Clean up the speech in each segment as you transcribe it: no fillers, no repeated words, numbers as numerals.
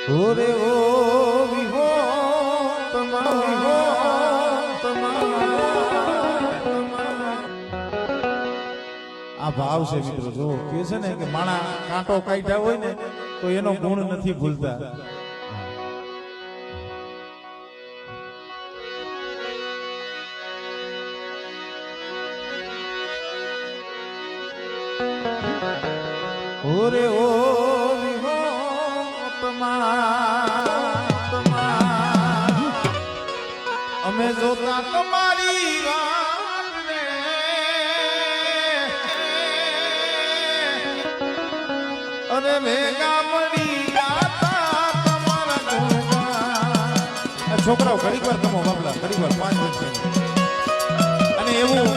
ઓરે ઓ વિહો તમારો આ ભાવ છે મિત્રો. જો કે છે ને કે માણા કાંટો કાઢ્યા હોય ને તો એનો ગુણ નથી ભૂલતા. ઓરે ઓ વિહો અમે જોતા તમારી વાત રે અરે ભેગા મળી જાતા તમારા ગુણગાન. છોકરાઓ ઘડીક વાર કમો બાબલા, ઘડીક વાર 5 મિનિટ. અને એવું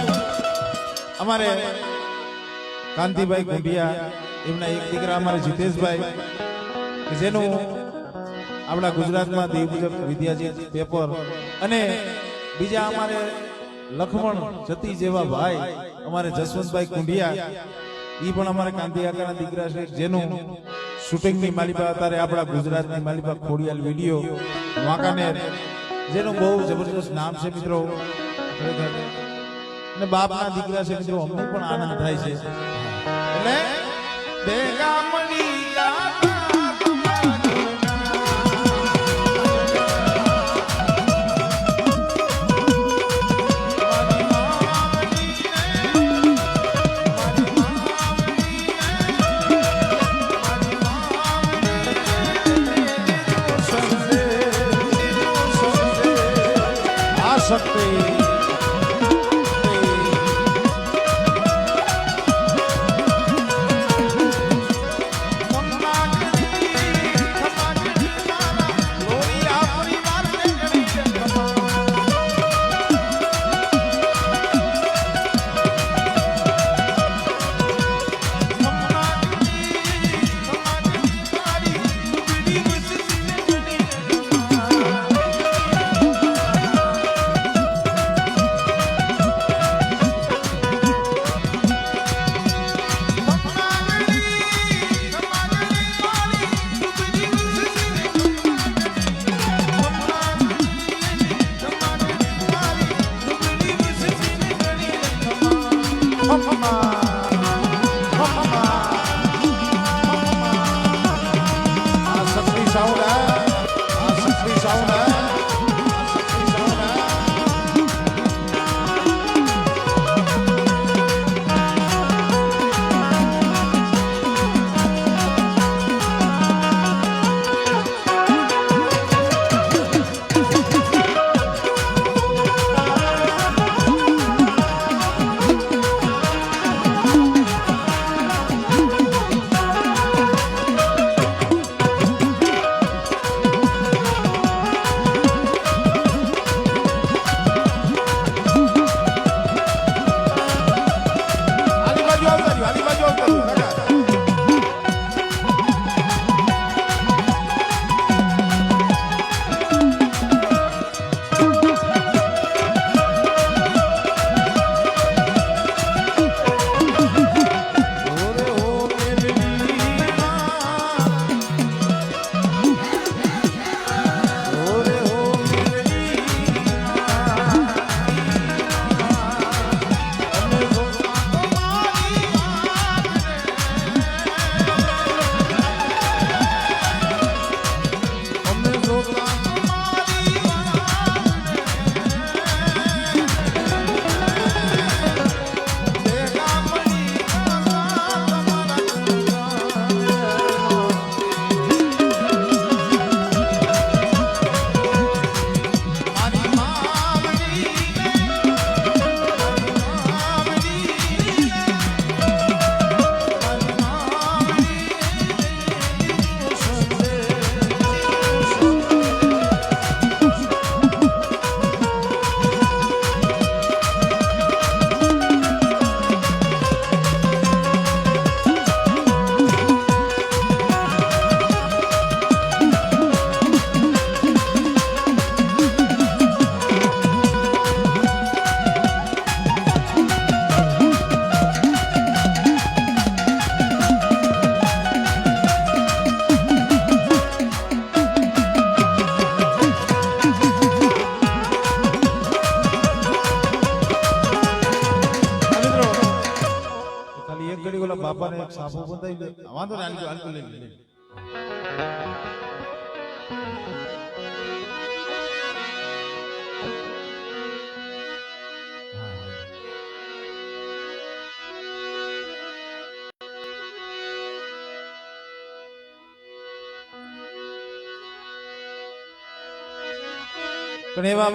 અમારે કાંતિભાઈ કુંડિયા એમના એક દીકરા અમારે જીતેશભાઈ કે જેનું આપણા ગુજરાતમાં દેવદૂત વિદ્યાજીત પેપર અને બીજા અમારે લખમણ જતી જેવા ભાઈ અમારે જસવંતભાઈ કુંડિયા એ પણ અમારે કાંતિયાકાના દીકરા છે જેનું શૂટિંગની માલિકા અત્યારે આપણા ગુજરાતની માલિકા ખોડિયાલ વિડીયો વાંકાનેર જેનું બહુ જબરજસ્ત નામ છે મિત્રો. અને બાપના દીકરા છે મિત્રો. અમને પણ આનંદ થાય છે. એટલે ભેગા મળી શકતે ખાલી એક ઘડી ઓલા બાપાને એક સાફો બંધાઈ દે વાંધો ને હાલજો લઈ લે પણ એવા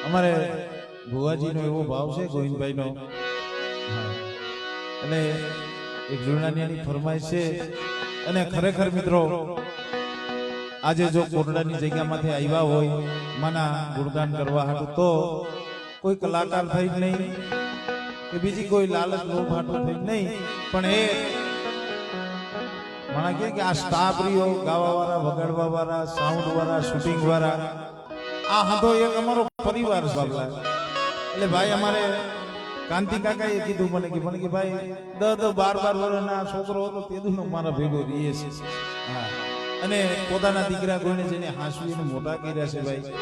અમારે ભુવાજીનો એવો ભાવ છે ગોવિંદભાઈનો અને એક ઝૂલનાની ફરમાઈશ છે અને ખરેખર મિત્રો આજે જો કોટડાની જગ્યામાંથી આવ્યા હોય માના ગુણગાન કરવા હાટું તો કોઈ કલાકાર થઈ નહીં કે બીજી કોઈ લાલચ લોભ હાટું થઈ નહીં પણ એ મને કહે કે આ સ્ટાફ રહ્યો ગાવા વાળા વગાડવા વાળા સાઉન્ડ વાળા શૂટિંગ વાળા આ હતો એક અમારો પરિવાર બાબલા એટલે ભાઈ અમારે કાંતિ કાકા એ કીધું મને કે ભાઈ 10-12 વર્ષના છોકરો હતો તેદુનો મારા ભેગો રહીએ છે હા અને પોતાના દીકરા કોઈને જેને હાંસવીને મોટા કર્યા છે ભાઈ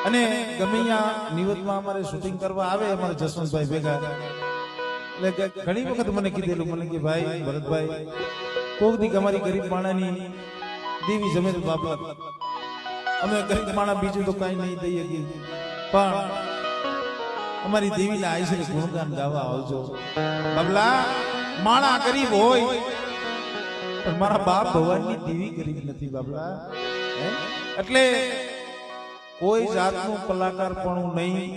અને ગમે ત્યાં નિવતમાં અમારે શૂટિંગ કરવા આવે અમારે જસવંતભાઈ ભેગા એટલે ઘણી વખત મને કીધેલું મને કે ભાઈ ભરતભાઈ કોક દી અમારી ગરીબ માણાની દેવી જમે બાપા અમે ગરીબ માણા બીજું તો કઈ નહીં દઈએ પણ અમારી દેવીના આઈશ્રી ગુણગાન ગાવા આવજો બાબલા માણા ગરીબ હોય પણ મારા બાપ ભગવાનની દેવી ગરીબ નથી બાબલા એટલે કોઈ જાતનું કલાકાર પણ નહીં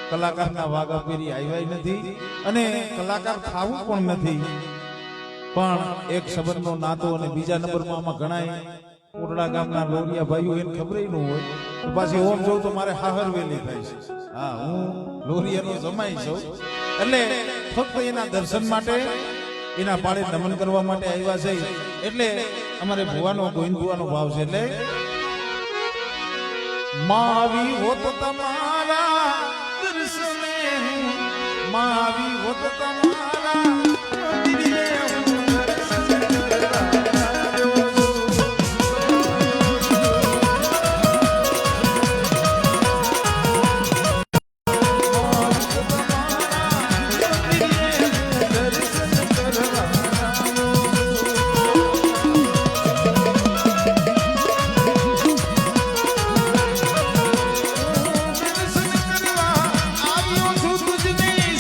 કલાકારના વાગા પેરી આવ્યા નથી અને કલાકાર થવું પણ નથી પણ એક સંબંધનો નાતો અને બીજા નંબરમાં આમાં ગણાય કોટડા ગામના લોરિયા ભાઈઓ એને ખબર ન હોય તો પાછી ઓમ જોઉં તો મારે હાહરવેલી થાય છે હા હું લોરિયાનો જમાઈ છું એટલે ફક્ત એના દર્શન માટે એના પાડે નમન કરવા માટે આવ્યા છે એટલે અમારે ભુવાનો ગોવિંદ ભુવાનો ભાવ છે એટલે માવી હોત તમારા દર્શને માવી હોત તમારા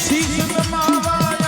શીશ નમાવા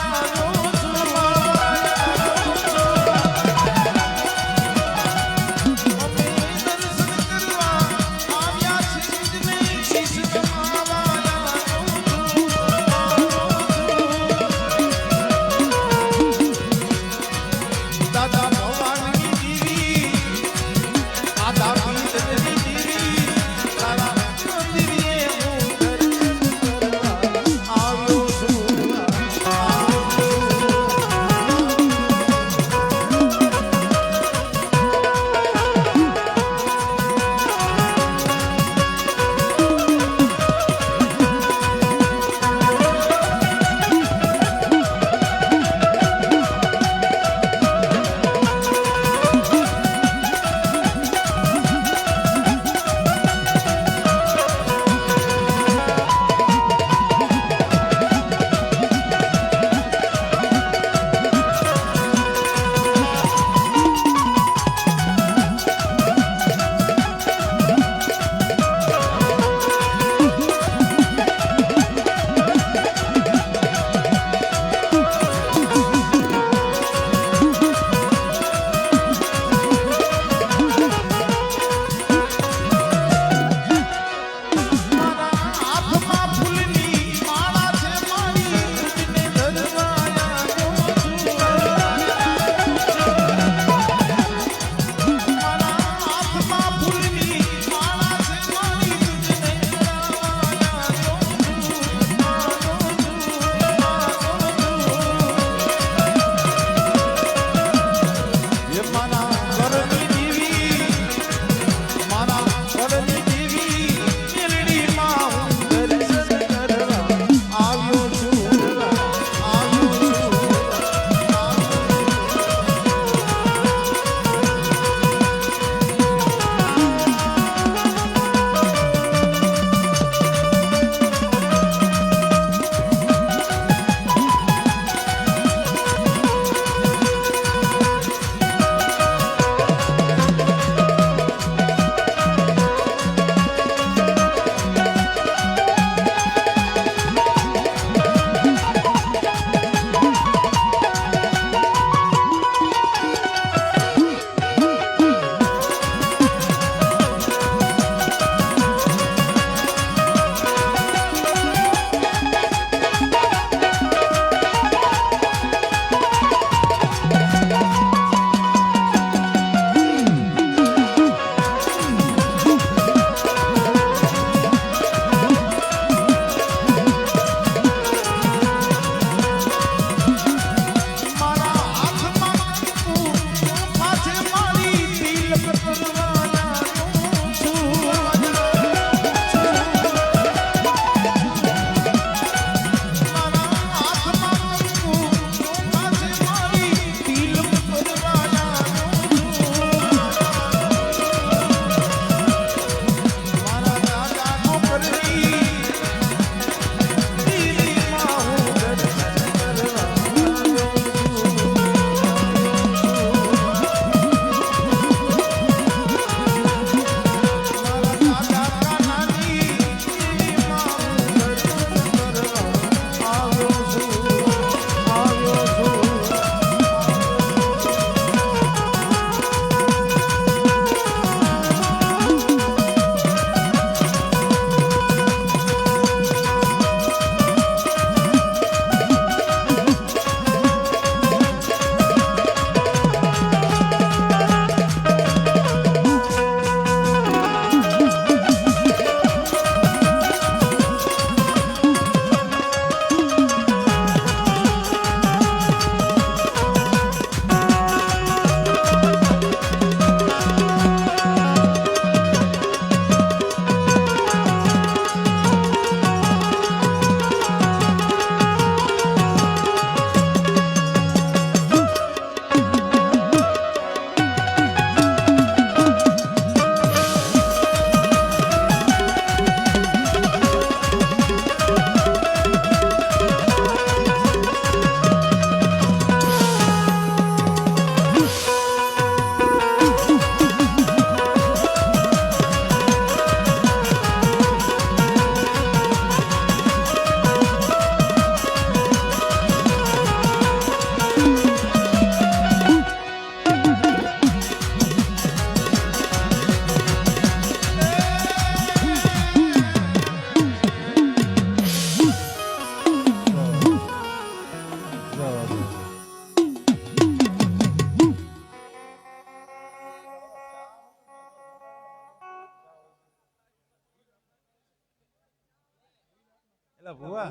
એટલે ભુવા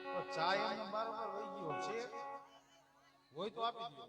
તો ચા એમને બારોબાર વહી ગયો છે હોય તો આપી દો